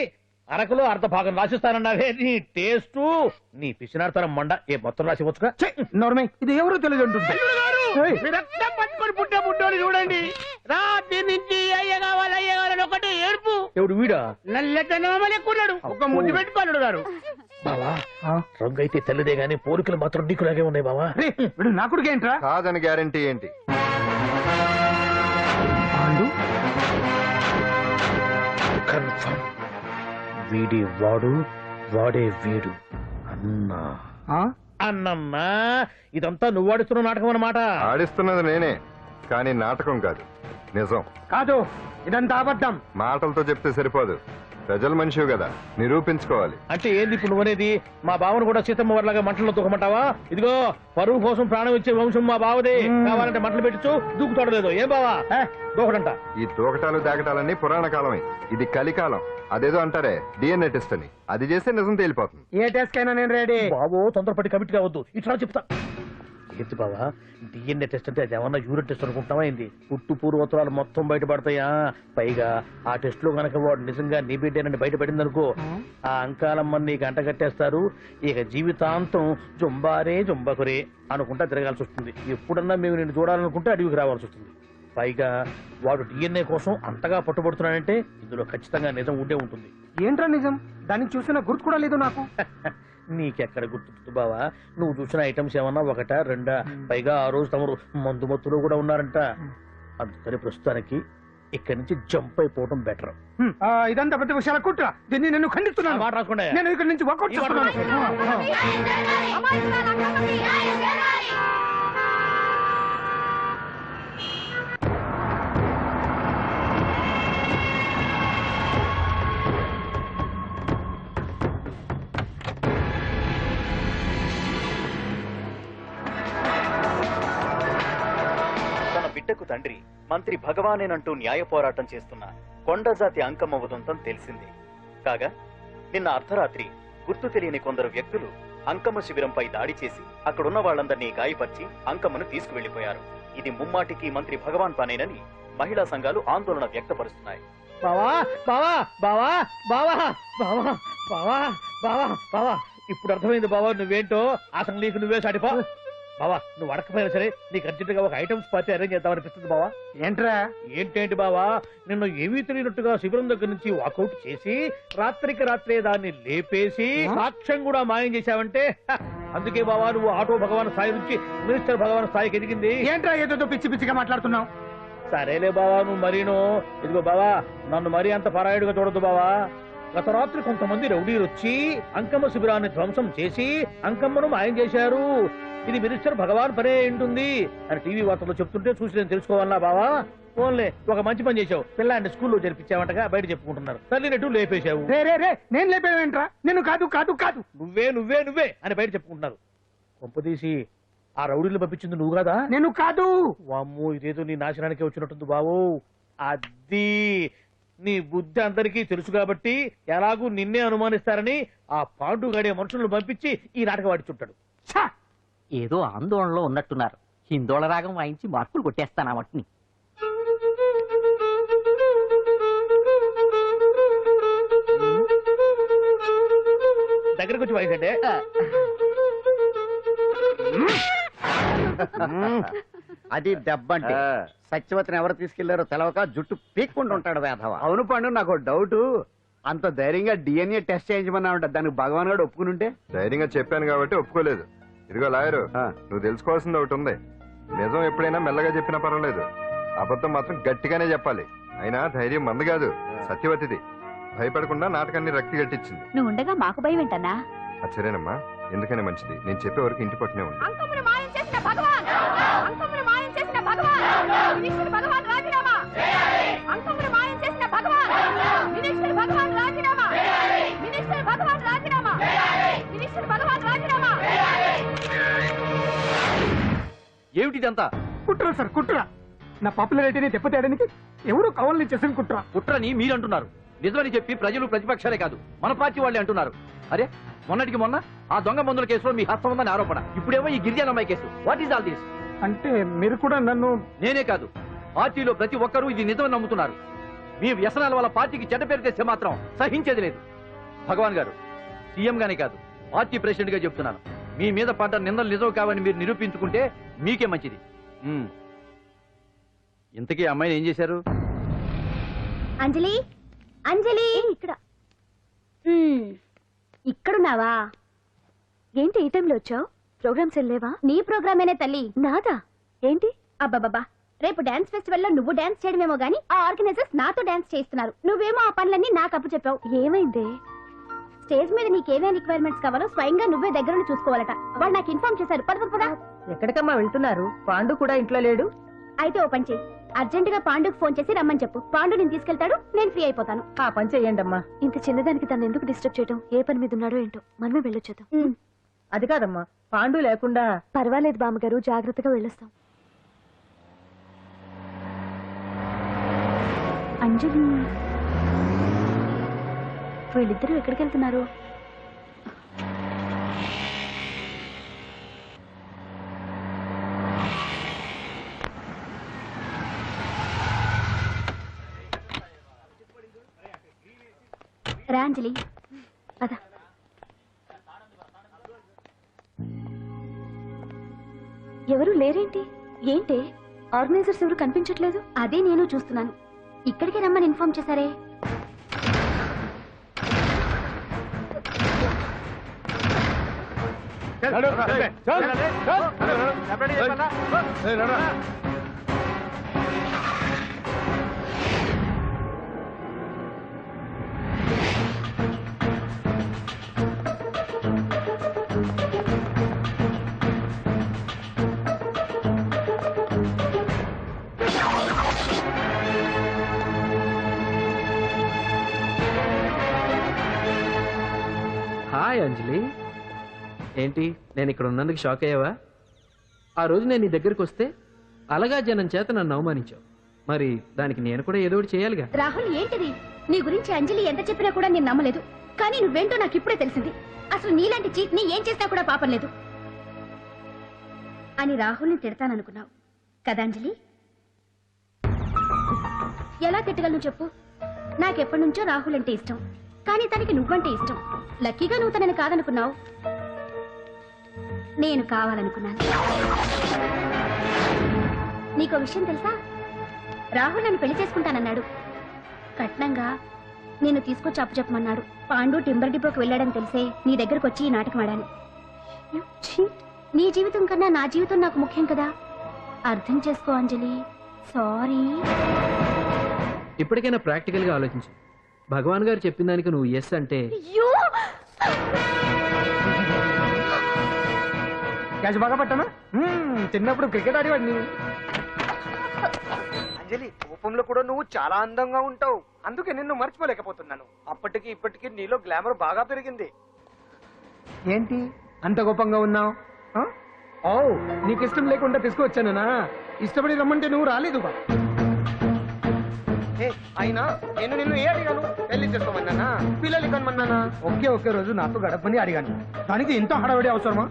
అరకులో అర్ధ భాగం రాసిస్తానన్నావే, నీ టేస్టు నీ పిచ్చినాడతనం మండ. ఏ మొత్తం రాసివచ్చుగా? నోర్మే, ఇది ఎవరో తెలియదు అంటుంది. పట్టుకొని పుట్టే పుట్టోని చూడండి. రాత్రి నుంచి అయ్య కావాలని ఒకటే ఏడుపు. ఎవడు వీడా? నల్లెట్టనమ్మలు ఎక్కున్నాడు. ఒక ముద్దు పెట్టుకోలేడు గారు. బావా, రంగు అయితే తెల్లదే గానీ పోలికలు మాత్రం నీకులాగే ఉన్నాయి బావా. వీడు నా కొడుకు ఏంట్రా? కాదని గ్యారంటీ ఏంటి? కన్ఫర్మ్, వీడి వాడు, వాడే వీడు. అన్నా అన్నమ్మా, ఇదంతా నువ్వు ఆడిస్తున్న నాటకం అన్నమాట. ఆడిస్తున్నది నేనే, కానీ నాటకం కాదు, నిజం కాదు. ఇదంతా అబద్ధం. మాటలతో చెప్తే సరిపోదు, ప్రజల మనిషివి కదా, నిరూపించుకోవాలి. అంటే ఏంది ఇప్పుడు నువ్వనేది? మా బావను కూడా సీతమ్మ వారిలాగా మంటల్లో దూకమంటావా? ఇదిగో పరువు కోసం ప్రాణం ఇచ్చే వంశం మా బావదే. కావాలంటే మంటలు పెట్టచ్చు, దూకుతాడు లేదు. ఏం బావా దూకడంట? ఈ దూకటాలు దాకటాలన్నీ పురాణ కాలమే, ఇది కలికాలం. అదేదో అంటారే డిఎన్ఏ టెస్ట్ అని, అది చేస్తే నిజం తేలిపోతుంది. ఏ టెస్ట్ కైనా నేను రెడీ. బాబో, తొందరపడి కమిట్ కావద్దు, ఇట్లా చెప్తా. ఏంటి బావా, డిఎన్ఏ టెస్ట్ అంటే అది ఏమన్నా యూరిన్ టెస్ట్ అనుకుంటావా ఏంది? పుట్టు పూర్వోత్తరాలు మొత్తం బయటపడతాయా? పైగా ఆ టెస్ట్ లో గనక వాడు నిజంగా నీ బిడ్డేనని బయటపడింది అనుకో, ఆ అంకాలమ్మని నీకు అంట కట్టేస్తారు. ఇక జీవితాంతం జుంబారే జుంబకురే అనుకుంటా తిరగాల్సి వస్తుంది. ఎప్పుడన్నా మేము నిన్ను చూడాలనుకుంటే అడవికి రావాల్సి వస్తుంది. పైగా వాడు డిఎన్ఏ కోసం అంతగా పట్టుబడుతున్నాడంటే ఇందులో ఖచ్చితంగా నిజం ఉండే ఉంటుంది. ఏంట్రా నిజం? దాన్ని చూసిన గుర్తు కూడా లేదు నాకు. నీకెక్కడ గుర్తుంది బావా? నువ్వు చూసిన ఐటమ్స్ ఏమన్నా ఒకటా రెండా? పైగా ఆ రోజు తమరు మందు మత్తులో కూడా ఉన్నారంట. అందుకని ప్రస్తుతానికి ఇక్కడి నుంచి జంప్ అయిపోవడం బెటర్. ఇదంతా పెద్ద విషయాల కుట్ర, దీన్ని నేను ఖండిస్తున్నాను. మాట రాసుకోండి. నేను ఇక్కడి నుంచి వర్కౌట్ చేస్తున్నాను. తండ్రి మంత్రి భగవానేనంటూ న్యాయ పోరాటం చేస్తున్న కొండజాతి అంకమ్మ ఉదంతం తెలిసింది. కాగా నిన్న అర్ధరాత్రి గుర్తు తెలియని కొందరు వ్యక్తులు అంకమ్మ శిబిరంపై దాడి చేసి అక్కడున్న వాళ్ళందరినీ గాయపరిచి అంకమ్మను తీసుకువెళ్లిపోయారు. ఇది ముమ్మాటికి మంత్రి భగవాన్ పనేనని మహిళా సంఘాలు ఆందోళన వ్యక్తపరుస్తున్నాయి. బావా బావా బావా బావా బావా బావా బావా బావా ఇప్పుడు అర్థమైంది బావా నువ్వేంటో. అసలు నీకు నువ్వే సాటిపో బావా. నువ్వు అడకపోయినా సరే నీకు అర్జెంట్ గా ఒక ఐటమ్స్ పార్టీ అరేంజ్ చేద్దామనిపిస్తుంది బావా. ఏంట్రా? ఏంటేంటి బావా, నిన్ను ఏమీ తెలియనట్టుగా శిబిరం దగ్గర నుంచి వాకౌట్ చేసి రాత్రికి రాత్రే దాన్ని లేపేసి సాక్ష్యం కూడా మాయం చేశావంటే అందుకే బావా నువ్వు ఆటో భగవాన్ స్థాయి నుంచి మినిస్టర్ భగవాన్ స్థాయికి ఎదిగింది. ఏంట్రా ఏదో పిచ్చి పిచ్చిగా మాట్లాడుతున్నావు? సరేలే బావా నువ్వు మరీను. ఇదిగో బావా నన్ను మరీ అంత పరాయుడుగా చూడద్దు బావా. గత రాత్రి కొంతమంది రౌడీలు వచ్చి అంకమ్మ శిబిరాన్ని ధ్వంసం చేసి అంకమ్మను మాయం చేశారు. ఇది మినిస్టర్ భగవాన్ పనే ఉంటుంది అని టీవీ వార్తల్లో చెప్తుంటే చూసి నేను తెలుసుకోవాలా బావా. ఓన్లే ఒక మంచి పని చేశావు, పిల్లాన్ని స్కూల్లో జరిపించావంటగా బయట చెప్పుకుంటున్నారు. తల్లినట్టు లేపేశావు. నేను లేపేవేంట్రా? నేను కాదు కాదు కాదు నువ్వే నువ్వే నువ్వే అని బయట చెప్పుకుంటున్నారు. కొంపదీసి ఆ రౌడీలు పంపించింది నువ్వు కాదా? నేను కాదు. వామ్మో ఇదేదో నీ నాశనానికి వచ్చినట్టుంది బావు. అది నీ బుద్ధి అందరికీ తెలుసు కాబట్టి ఎలాగూ నిన్నే అనుమానిస్తారని ఆ పాండుగాడే మనుషులను పంపించి ఈ నాటకం వాడిచుంటాడు. ఏదో ఆందోళనలో ఉన్నట్టున్నారు. హిందోళ రాగం వాయించి మార్కులు కొట్టేస్తాను ఆ మట్టిని. దగ్గరకు వచ్చి వాయించండి. అది దెబ్బంటే సత్యవతిని ఎవరు తీసుకెళ్లారో తెలవక జుట్టు పీక్కుంటూ ఉంటాడు వేధవ. అవును పండు, నాకు డౌట్. అంత ధైర్యంగా డిఎన్ఏ టెస్ట్ చేయించమన్నా ఉంటా. దానికి భగవాన్ గారు ఒప్పుకునుంటే. ధైర్యంగా చెప్పాను కాబట్టి ఒప్పుకోలేదు. ఇదిగో లాయరు, నువ్వు తెలుసుకోవాల్సింది ఒకటి ఉంది. నిజం ఎప్పుడైనా మెల్లగా చెప్పినా పర్వాలేదు, అబద్ధం మాత్రం గట్టిగానే చెప్పాలి. అయినా ధైర్యం మంది కాదు, సత్యవతిది. భయపడకుండా నాటకాన్ని రక్తి గట్టించింది. నువ్వు ఉండగా మాకు భయం ఏంటన్నా? సరేనమ్మా, ఎందుకనే మంచిది. నేను చెప్పే వరకు ఇంటి పట్టునే ఉంది. అంకమ్మను మాయం చేసిన భగవాన్! అంకమ్మను మాయం చేసిన భగవాన్! మినిస్టర్ భగవాన్ రాజీనామా! అంకమ్మను మాయం చేసిన భగవాన్! మినిస్టర్ భగవాన్ రాజీనామా! మినిస్టర్ భగవాన్ రాజీనామా! మినిస్టర్ భగవాన్ రాజీనామా! ఏమిటిదంతా? కుట్ర సార్, కుట్ర. నా పాపులారిటీని దెబ్బతేయడానికి ఎవరు కావాలని చేసిన కుట్ర. కుట్రని మీరంటున్నారు. నిజమని చెప్పి ప్రజలు ప్రతిపక్షాలే కాదు మన పార్టీ వాళ్ళే అంటున్నారు. అరే మొన్నటికి మొన్న ఆ దొంగ మందుల కేసులో మీ హస్తం ఉందని ఆరోపణ. ఇప్పుడేమో ఈ గిరిజనమ్మాయి case. What is all this? అంటే మీరు కూడా నన్ను... నేనే కాదు, పార్టీలో ప్రతి ఒక్కరూ ఇది నిజమని నమ్ముతున్నారు. మీ వ్యసనాల వల్ల పార్టీకి చెడ్డ పేరు తెస్తే మాత్రం సహించేది లేదు. భగవాన్ గారు, సీఎం గానే కాదు పార్టీ ప్రెసిడెంట్ గా చెప్తున్నాను. మీ మీద పడ్డ నిందలు నిజం కావని మీరు నిరూపించుకుంటే మీకే మంచిది. ఇంతకీ అమ్మాయిని ఏం చేశారు? అంజలి, అంజలి, ఇక్కడ ఇక్కడున్నావా? ఏంటి ఈ టైంలో వచ్చావు? ప్రోగ్రామ్స్ వెళ్ళలేవా? నీ ప్రోగ్రామేనే తల్లి. నాదా? ఏంటి? అబ్బాబాబా, రేపు డాన్స్ ఫెస్టివల్ లో నువ్వు డాన్స్ చేయడమేమో గానీ ఆ ఆర్గనైజర్స్ నాతో డాన్స్ చేయిస్తున్నారు. నువ్వేమో ఆ పనులన్నీ నాకు అప్పు చెప్పావు. ఏమైంది? స్టేజ్ మీద నీకేమేం రిక్వైర్మెంట్స్ కావాలో స్వయంగా నువ్వే దగ్గర చూసుకోవాలట. వాళ్ళు నాకు ఇన్ఫార్మ్ చేశారు. పద. ఎక్కడికమ్మా వెళ్తున్నారు? పాండు కూడా ఇంట్లో లేడు. అయితే ఓ పని చెయ్యి, అర్జెంట్ గా పాండుకు ఫోన్ చేసి రమ్మని చెప్పు. పాండు నేను తీసుకెళ్తాడు, నేను ఫ్రీ అయిపోతాను. ఆ పని చెయ్యండి అమ్మా. ఇంత చిన్నదానికి తను ఎందుకు డిస్టర్బ్ చేయడం? ఏ పని మీద ఉన్నాడో ఏంటో, మనమే వెళ్ళొచ్చేద్దాం. అది కాదమ్మా, పాండు లేకుండా... పర్వాలేదు బామ్మగారు, జాగ్రత్తగా వెళ్ళొస్తాం. అంజలి, వీళ్ళిద్దరూ ఎక్కడికి వెళ్తున్నారు? రాంజలి, అదా ఎవరు లేరేంటి? ఏంటి ఆర్గనైజర్స్ ఎవరు కనిపించట్లేదు? అదే నేను చూస్తున్నాను. ఇక్కడికి రమ్మని ఇన్ఫార్మ్ చేశారే. హాయ్ అంజలి, ఏంటి నేను ఇక్కడ ఉన్నందుకు షాక్ అయ్యావా? ఆ రోజు నేను నీ దగ్గరికి వస్తే అలగా జనం చేత నన్ను అవమానించావు. మరి దానికి నేను కూడా ఏదో ఒకటి చేయాలిగా. రాహుల్ ఏంటిది? నీ గురించి అంజలి ఎంత చెప్పినా కూడా నేను నమ్మలేదు. కానీ నువ్వేంటో నాకు ఇప్పుడే తెలిసింది. అసలు నీలాంటి చీట్ ని ఏం చేసినా కూడా పాపం లేదు అని రాహుల్ని తిడతాననుకున్నావు కదా అంజలి? ఎలా తిట్టగలను చెప్పు? నాకెప్పటి నుంచో రాహుల్ అంటే ఇష్టం, కానీ తనకి నువ్వంటే ఇష్టం. లక్కీగా నువ్వు తనని కాదనుకున్నావు, నేను కావాలనుకున్నాను. నీకో విషయం తెలుసా? రాహుల్ నన్ను పెళ్లి చేసుకుంటానన్నాడు. కట్నంగా నేను తీసుకొచ్చి అప్పు చెప్పమన్నాడు. పాండు టింబర్ డిపోకి వెళ్ళాడని తెలిసే నీ దగ్గరకు వచ్చి ఈ నాటకం ఆడాను. నీ జీవితం కన్నా నా జీవితం నాకు ముఖ్యం కదా, అర్థం చేసుకో అంజలి. సారీ. ఇప్పటికైనా ప్రాక్టికల్ గా ఆలోచించు. భగవాన్ గారు చెప్పిన దానికి నువ్వు ఎస్ అంటే క్యాచ్ బాగా పట్టానా? చిన్నప్పుడు క్రికెట్ ఆడేవాడిని. అంజలి, కోపంలో కూడా నువ్వు చాలా అందంగా ఉంటావు. అందుకే నిన్ను మర్చిపోలేకపోతున్నాను. అప్పటికి ఇప్పటికి నీలో గ్లామర్ బాగా పెరిగింది. ఏంటి అంత కోపంగా ఉన్నావు? ఓ, నీకు ఇష్టం లేకుండా తీసుకువచ్చానా? ఇష్టపడి రమ్మంటే నువ్వు రాలేదు. అయినా నేను నిన్ను ఏ అడిగాను? పెళ్లి చేసుకోమన్నానా, పిల్లలు కనమన్నానా? ఒకే రోజు నాతో గడపని అడిగాను. దానికి ఇంత హడావిడి అవసరమా?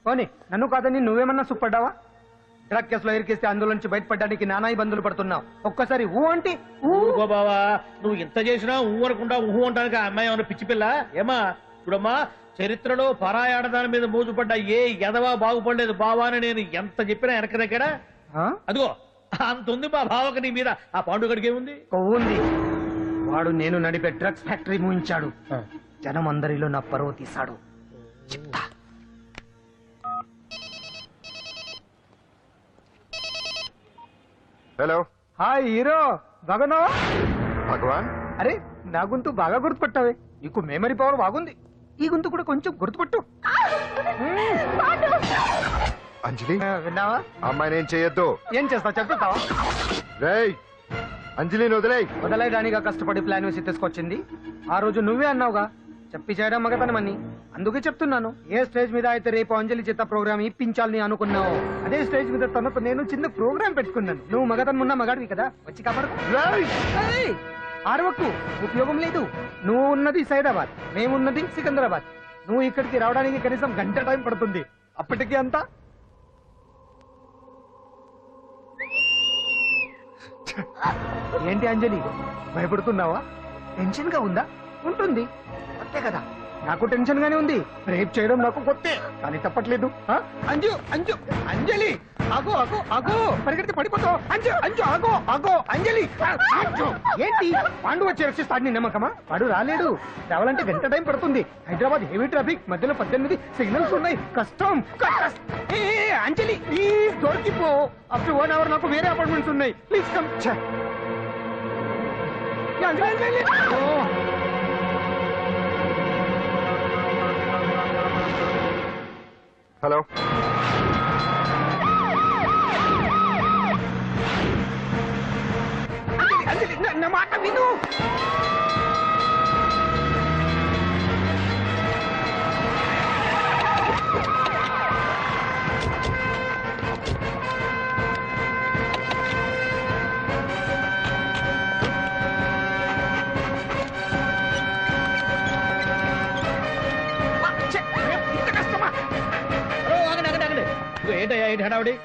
పోనీ నన్ను కాదని నువ్వేమన్నా సుప్పడ్డావా? డ్రగ్ కేసులో ఇరికిస్తే అందులో నుంచి బయటపడడానికి నానా ఇబ్బందులు పడుతున్నావు. ఒక్కసారి ఊ అంటే ఊరుకో బావా. నువ్వు ఇంత చేసినా ఊ అనకుండా ఊహు అంటానికి ఆ అమ్మాయి ఏమన్నా పిచ్చి పిల్ల? ఏమా చూడమ్మా, చరిత్రలో పరాయాడదాని మీద మోజుపడ్డ ఏ ఎదవా బాగుపడలేదు బావా అని నేను ఎంత చెప్పినా వెనక దగ్గర అదిగో అంత ఉంది మా బావకు నీ మీద. ఆ పాండుగడికి ఏముంది? ఉంది. వాడు నేను నడిపే డ్రగ్స్ ఫ్యాక్టరీ మూయించాడు. జనం అందరిలో నా పరువు తీశాడు. చెప్తా. హలో, హాయ్ హీరో, బాగున్నావా? భగవాన్. అరే, నా గొంతు బాగా గుర్తుపట్టావే. నీకు మెమరీ పవర్ బాగుంది. ఈ గొంతు కూడా కొంచెం గుర్తుపట్టు. అంజలి, విన్నావా? అమ్మాయి నేను చేయొద్దు. ఏం చేస్తావు చెప్తావా? రేయ్, అంజలిని వదలేదానిగా కష్టపడి ప్లాన్ వేసి తీసుకొచ్చింది. ఆ రోజు నువ్వే అన్నావుగా చెప్పి చేయడం మగతనమని. అందుకే చెప్తున్నాను. ఏ స్టేజ్ మీద అయితే రేపు అంజలి చేత ప్రోగ్రామ్ ఇప్పించాలని అనుకున్నావు, అదే స్టేజ్ మీద తనకు నేను చిన్న ప్రోగ్రామ్ పెట్టుకున్నాను. నువ్వు మగతనం ఉన్న మగాడివి కదా, వచ్చి కాపాడు. ఆరవకు, ఉపయోగం లేదు. నువ్వు ఉన్నది సైదాబాద్, మేమున్నది సికింద్రాబాద్. నువ్వు ఇక్కడికి రావడానికి కనీసం గంట టైం పడుతుంది. అప్పటికి అంతా ఏంటి అంజలి, భయపడుతున్నావా? టెన్షన్ గా ఉందా? ఉంటుంది అంతే కదా. నాకు టెన్షన్ గానే ఉంది. రేప్ చేయడం నాకు కొత్తే, కానీ తప్పట్లేదు. అంజు అంజు అంజలి, ఆగో ఆగో ఆగో, పరిగెడితే పడిపోతావు. అంజు అంజు ఆగో ఆగో అంజలి. ఏంటి పాండు వచ్చి రక్షిస్తాడు నీ నమ్మకమా? వాడు రాలేడు. రావాలంటే గంట టైం పడుతుంది. హైదరాబాద్ హెవీ ట్రాఫిక్, మధ్యలో 18 సిగ్నల్స్ ఉన్నాయి. కష్టం. అంజలి ప్లీజ్ దొరికిపో. ఆఫ్టర్ 1 అవర్ నాకు వేరే అపార్ట్మెంట్స్ ఉన్నాయి. Please come. హలో, నా మాట విను.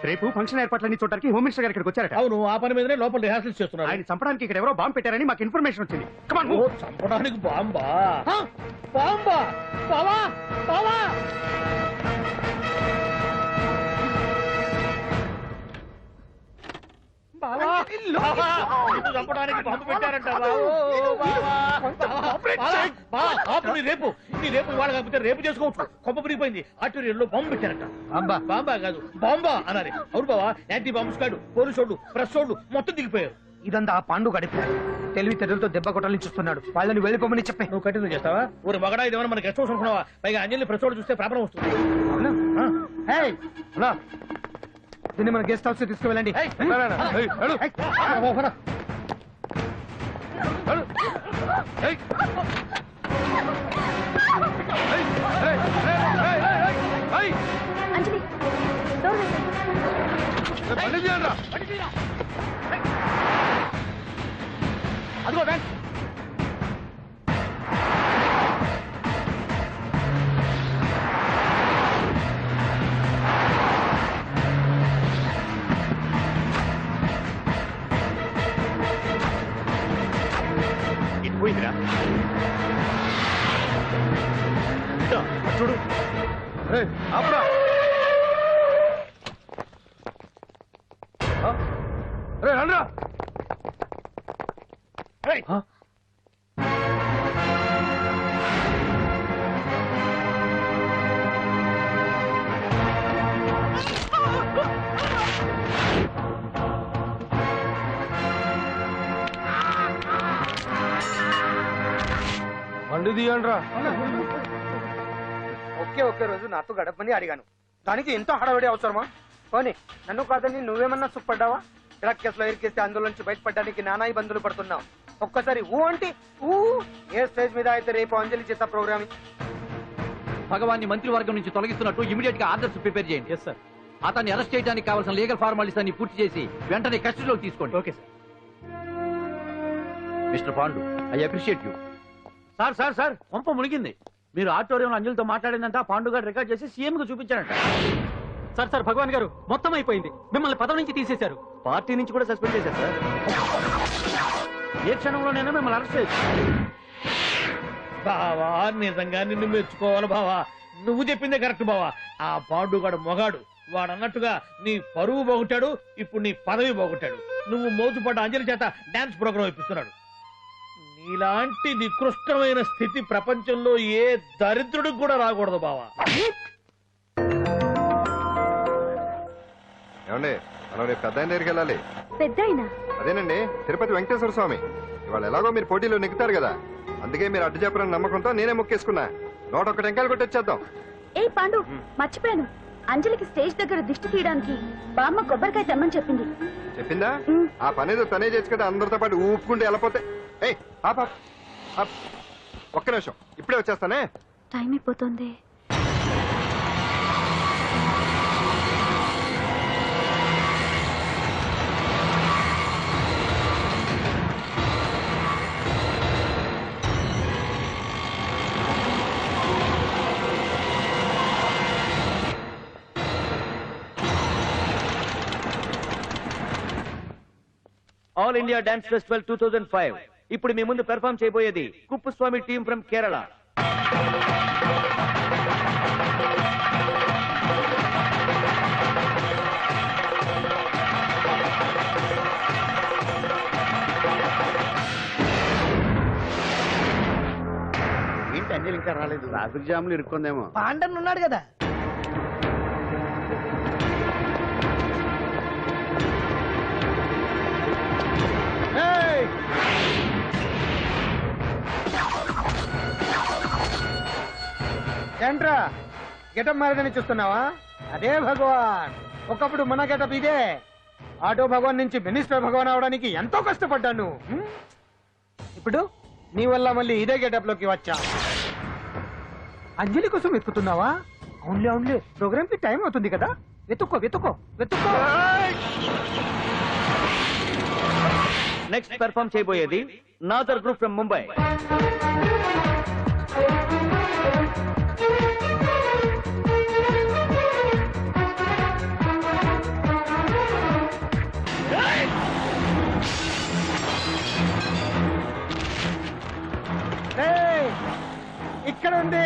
రేపు ఫంక్షన్ ఏర్పాట్లన్నీ చూడడానికి హోమ్ మినిస్టర్ గారు ఇక్కడికి వచ్చారట. అవును, ఆ పని మీదనే లోపల రిహార్సల్స్ చేస్తున్నారు. ఆయన చంపడానికి ఇక్కడ ఎవరో బాంబు పెట్టారని మాకు ఇన్ఫర్మేషన్ వచ్చింది. చంపడానికి బాంబా? బాంబా? బావా బావా, చంపడానికి బాంబు పెట్టారంట. రేపు ఇవాళ కాకపోతే రేపు చేసుకోవచ్చు. కొమ్మ పిరిగిపోయింది. ఆర్టీరియల్లో బాంబు పెట్టారంట. బాంబా కాదు, బాంబా అనాలి. అవును బావా, యాంటీ బాంబు స్క్వాడ్, పోలీసు వాళ్ళు, ప్రెస్ వాళ్ళు మొత్తం దిగిపోయారు. ఇదంతా ఆ పాండు గడిపారు. తెలివి తెరులతో దెబ్బ కొట్టాలని చూస్తున్నాడు. వాళ్ళని వెళ్ళిపోమని చెప్పే. నువ్వు కంటిన్యూ చేస్తావా? ఊరు మగడా ఇదేమన్నా మనకి ఎక్స్పోజ్ అనుకున్నావా? పైగా అంజలి ప్రెస్ వాళ్ళు చూస్తే ప్రాబ్లం వస్తుంది. దీన్ని మన గెస్ట్ హౌస్ తీసుకువెళ్ళండి. అంజలి, అదిగో బ్యాంక్ ఇది పోయిందిరా చూడు ఆపురా రండ్రా బండి తీయండ్రా. ఒకే రోజు నాతో గడపని అడిగాను, దానికి ఎంతో హడావిడి అవసరమా? పోనీ నన్ను కాదని నువ్వేమన్నా సుప్పడ్డావా? డ్రగ్ కేసులో ఇరికేస్తే అందులో నుంచి బయటపడడానికి నానా ఇబ్బందులు పడుతున్నావు. ఒక్కసారి ఊ అంటే ఊ. ఏ స్టేజ్ మీద అయితే రేపు అంజలి చేత ప్రోగ్రామ్ భగవాన్ని మంత్రివర్గం నుంచి తొలగిస్తున్నట్టు ఇమీడియట్ గా ఆర్డర్స్ ప్రిపేర్ చేయండి. సార్ అతన్ని అరెస్ట్ చేయడానికి కావాల్సిన లీగల్ ఫార్మాలిటీస్ అన్ని పూర్తి చేసి వెంటనే కస్టడీలోకి తీసుకోండి. Okay sir. Mister Pandu, I appreciate you. Sir sir sir పంప మునిగింది. మీరు ఆడిటోరియంలో అంజలితో మాట్లాడిందంట పాండు గారు రికార్డ్ చేసి సీఎం కు చూపించారంట. సార్ సార్ భగవాన్ గారు మొత్తం అయిపోయింది. మిమ్మల్ని పదవి నుంచి తీసేశారు. పార్టీ నుంచి కూడా సస్పెండ్ చేశారు సార్. ఏ క్షణంలోనైనా మిమ్మల్ని అరెస్ట్ చేయొచ్చు. బావా నిజంగా నిన్ను మెచ్చుకోవాలి బావా. నువ్వు చెప్పిందే కరెక్ట్ బావా. ఆ పాండుగాడు మొగాడు. వాడు అన్నట్టుగా నీ పరువు పోగొట్టాడు, ఇప్పుడు నీ పదవి పోగొట్టాడు. నువ్వు మోజుపడ్డ అంజలి చేత డాన్స్ ప్రోగ్రాం ఇప్పిస్తున్నాడు. నీలాంటి నికృష్టమైన స్థితి ప్రపంచంలో ఏ దరిద్రుడికి కూడా రాకూడదు బావా. ఏమండి మనం రేపు పెద్ద ఆయన దగ్గరికి వెళ్ళాలి. పెద్దాయనా? అదేనండి తిరుపతి వెంకటేశ్వర స్వామి. ఇవాళ ఎలాగో మీరు పోటీలో నెగ్గుతారు కదా, అందుకే మీరు అడ్డు చెప్పరని నమ్మకంతో నేనే మొక్కేసుకున్నా. 101 టెంకాయలు కొట్టొచ్చేద్దాం. ఏ పాండు, మర్చిపోయాను. అంజలికి స్టేజ్ దగ్గర దిష్టి తీయడానికి బామ్మ కొబ్బరికాయ తెమ్మని చెప్పింది. చెప్పిందా? ఆ పనేదో తనే చేసి కదా అందరితో పాటు ఊపుకుంటే వెళ్ళపోతే. ఏయ్ పాప ఒక్క నిమిషం, ఇప్పుడే వచ్చేస్తానే. టైం అయిపోతుంది. All India dance festival 2005. ఇప్పుడు మీ ముందు పెర్ఫార్మ్ చేయబోయేది కుప్పుస్వామి టీం ఫ్రమ్ కేరళ. ఏంటి అంజలి ఇంకా రాలేదు? ట్రాఫిక్ జామ్లు ఇరుక్కుందేమో. పాండన్ ఉన్నాడు కదా. ఏంట్రా గెటప్ మారదని చూస్తున్నావా? అదే భగవాన్. ఒకప్పుడు మన గెటప్ ఇదే. ఆటో భగవాన్ నుంచి మినిస్టర్ భగవాన్ అవడానికి ఎంతో కష్టపడ్డాను. ఇప్పుడు నీ వల్ల మళ్ళీ ఇదే గెటప్ లోకి వచ్చా. అంజలి కోసం వెతుకుతున్నావా? అవునులే ప్రోగ్రామ్ కి టైం అవుతుంది కదా. వెతుక్కో. నెక్స్ట్ పెర్ఫార్మ్ చేయబోయేది నాదర్ గ్రూప్ ఫ్రమ్ ముంబై. ఇక్కడ ఉంది.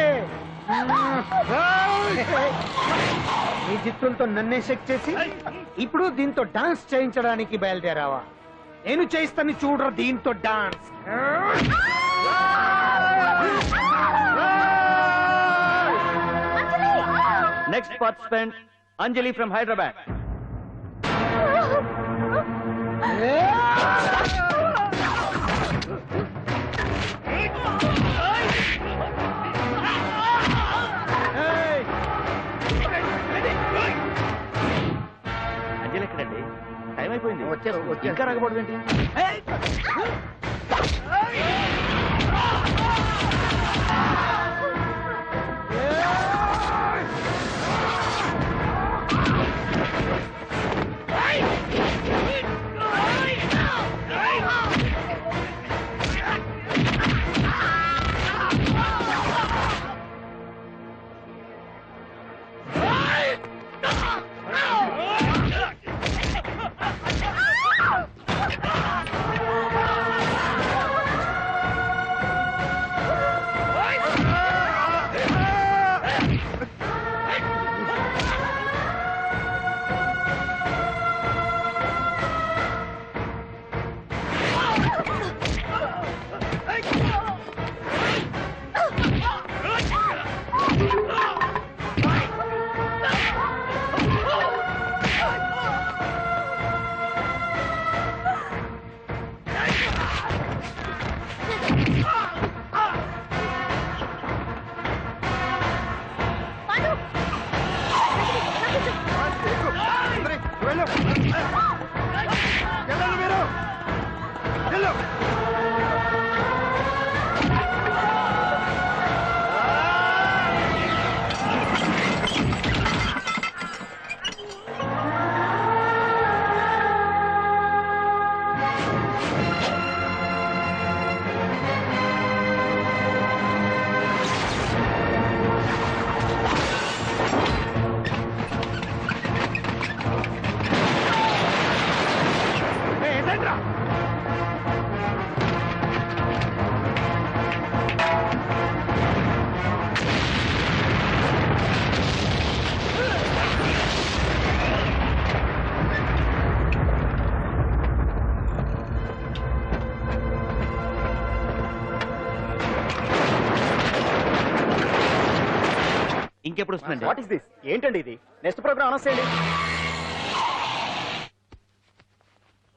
ఈ చిత్తులతో నన్నే చెక్ చేసి ఇప్పుడు దీంతో డాన్స్ చేయించడానికి బయలుదేరావా? నేను చేయిస్తాను చూడరా దీంతో dance. Next participant Anjali from Hyderabad. Anjali ఎక్కడండి? టైం అయిపోయింది. ఇంకా రాకపోవడం ఏంటి? ఇంకెప్పుడు వస్తుందండి? What is this? ఏంటండి ఇది? నెక్స్ట్ ప్రోగ్రామ్ అనౌన్స్ చేయండి.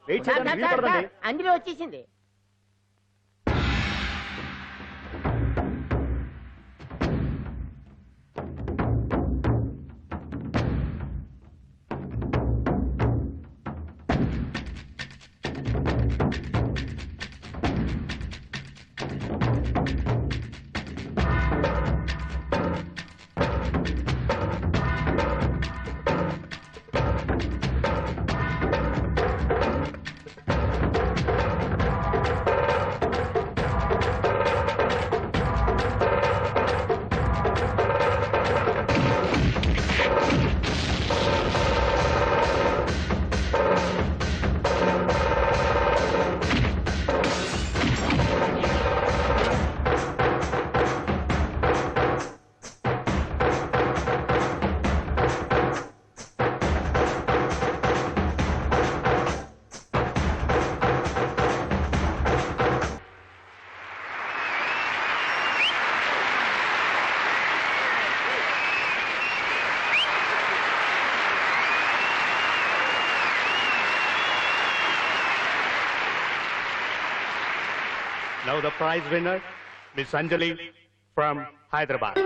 వెయిట్ చేయడానికి వీలు పడదండి. అందులో వచ్చేసింది. Now the prize winner, Miss Anjali from Hyderabad.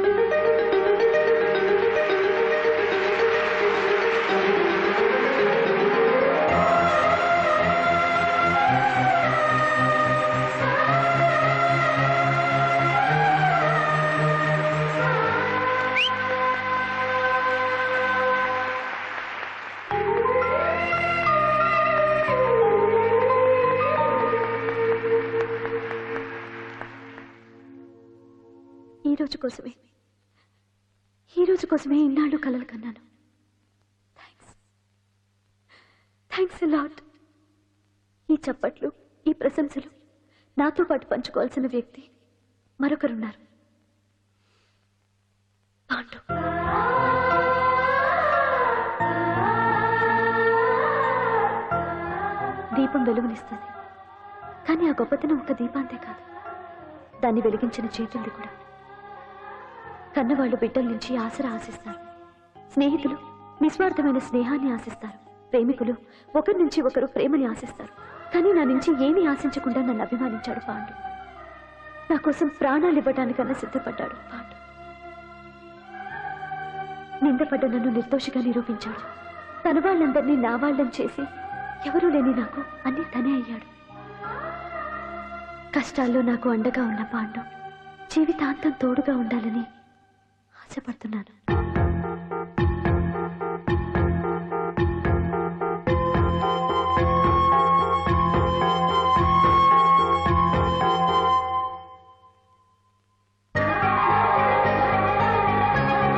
ఈ రోజు కోసమే ఇన్నాళ్ళు కలలు కన్నాను. Thanks a lot. ఈ చప్పట్లు, ఈ ప్రశంసలు నాతో పాటు పంచుకోవాల్సిన వ్యక్తి మరొకరున్నారు. పాండు. దీపం వెలుగునిస్తుంది, కానీ ఆ గొప్పతనం ఒక దీపాంతే కాదు, దాన్ని వెలిగించిన చేతుల్ది కూడా. కన్నవాళ్లు బిడ్డల నుంచి ఆసరా ఆశిస్తారు, స్నేహితులు నిస్వార్థమైన స్నేహాన్ని ఆశిస్తారు, ప్రేమికులు ఒకరి నుంచి ఒకరు ప్రేమని ఆశిస్తారు. కానీ నా నుంచి ఏమీ ఆశించకుండా నన్ను అభిమానించాడు పాండు. నా కోసం ప్రాణాలు ఇవ్వడానికన్నా సిద్ధపడ్డాడు పాండు. నిందపడ్డ నన్ను నిర్దోషిగా నిరూపించాడు. తన వాళ్ళందరినీ నా వాళ్ళని చేసి ఎవరూ లేని నాకు అన్నీ తనే అయ్యాడు. కష్టాల్లో నాకు అండగా ఉన్న పాండు జీవితాంతం తోడుగా ఉండాలని ఆశపడుతున్నాను.